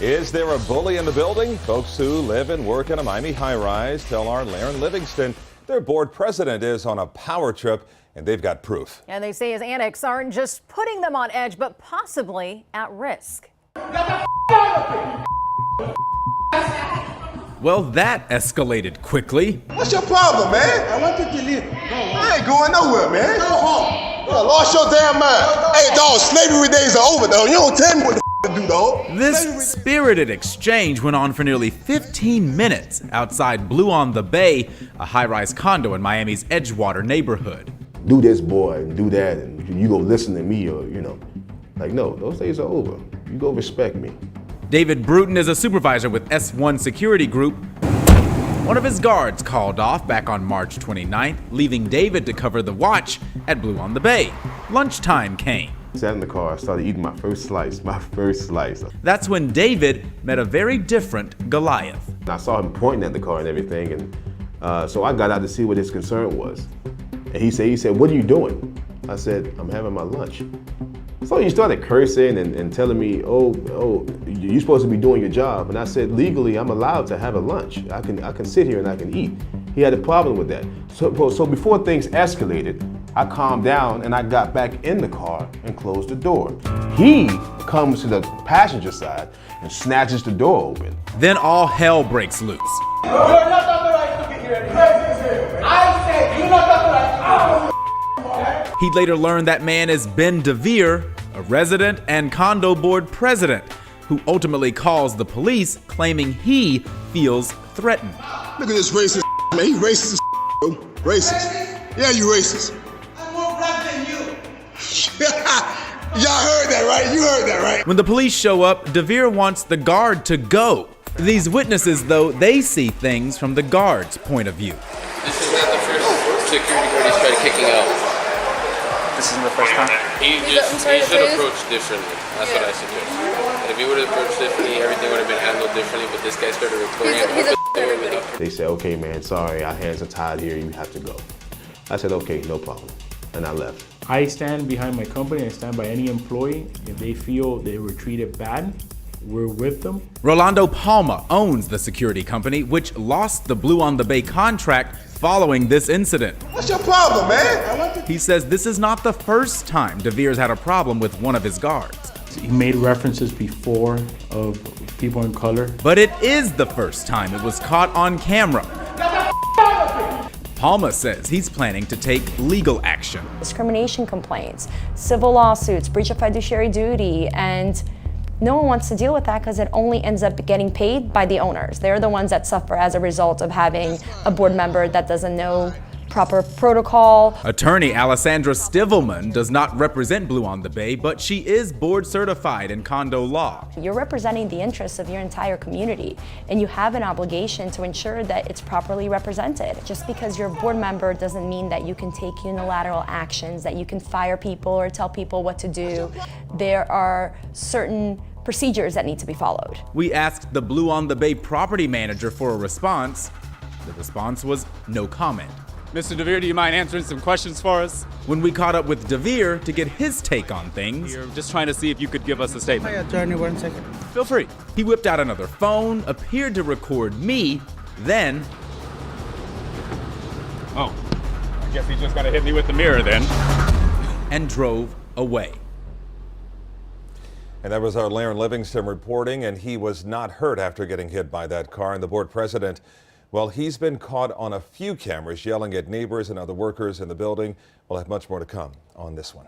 Is there a bully in the building? Folks who live and work in a Miami high-rise tell our Laren Livingston their board president is on a power trip, and they've got proof. And they say his antics aren't just putting them on edge, but possibly at risk. Well, that escalated quickly. What's your problem, man? I want you to leave. I ain't going nowhere, man. Go home. You lost your damn mind. Hey, dog, slavery days are over, though. You don't tell me what the to do, dog. This spirited exchange went on for nearly 15 minutes outside Blue on the Bay, a high-rise condo in Miami's Edgewater neighborhood. Do this, boy, and do that, and you go listen to me, or, Like, no, those days are over. You go respect me. David Bruton is a supervisor with S1 Security Group. One of his guards called off back on March 29th, leaving David to cover the watch at Blue on the Bay. Lunchtime came. I sat in the car, I started eating my first slice. That's when David met a very different Goliath. I saw him pointing at the car and everything, and so I got out to see what his concern was. And he said, "What are you doing?" I said, "I'm having my lunch." So he started cursing and telling me, oh, you're supposed to be doing your job. And I said, legally, I'm allowed to have a lunch. I can sit here and I can eat. He had a problem with that. So before things escalated, I calmed down and I got back in the car and closed the door. He comes to the passenger side and snatches the door open. Then all hell breaks loose. You're not authorized to be here. I said you're not authorized. He'd later learn that man is Ben DeVere, a resident and condo board president, who ultimately calls the police, claiming he feels threatened. Look at this racist, man. He racist, bro. Racist. Yeah, you racist. I'm more black than you. Y'all heard that, right? You heard that, right? When the police show up, DeVere wants the guard to go. These witnesses, though, they see things from the guard's point of view. This is not the first security guard he's tried kicking out. This isn't the first time? He should approach differently. That's what I suggest. If he would have approached differently, everything would have been handled differently, but this guy started recording. They said, "Okay, man, sorry, our hands are tied here, you have to go." I said, "Okay, no problem," and I left. I stand behind my company, I stand by any employee. If they feel they were treated bad, we're with them. Rolando Palma owns the security company, which lost the Blue on the Bay contract following this incident. What's your problem, man? He says this is not the first time DeVere's had a problem with one of his guards. He made references before of people in color. But it is the first time it was caught on camera. Palma says he's planning to take legal action. Discrimination complaints, civil lawsuits, breach of fiduciary duty, and no one wants to deal with that because it only ends up getting paid by the owners. They're the ones that suffer as a result of having a board member that doesn't know proper protocol. Attorney Alessandra Stivelman does not represent Blue on the Bay, but she is board certified in condo law. You're representing the interests of your entire community, and you have an obligation to ensure that it's properly represented. Just because you're a board member doesn't mean that you can take unilateral actions, that you can fire people or tell people what to do. There are certain procedures that need to be followed. We asked the Blue on the Bay property manager for a response. The response was no comment. Mr. DeVere, do you mind answering some questions for us? When we caught up with DeVere to get his take on things, We're just trying to see if you could give us a statement. Hi, attorney, 1 second. Feel free. he whipped out another phone, appeared to record me, then Oh, I guess he just got to hit me with the mirror then. and drove away. And that was our Laren Livingston reporting, and he was not hurt after getting hit by that car. And the board president, well, he's been caught on a few cameras yelling at neighbors and other workers in the building. We'll have much more to come on this one.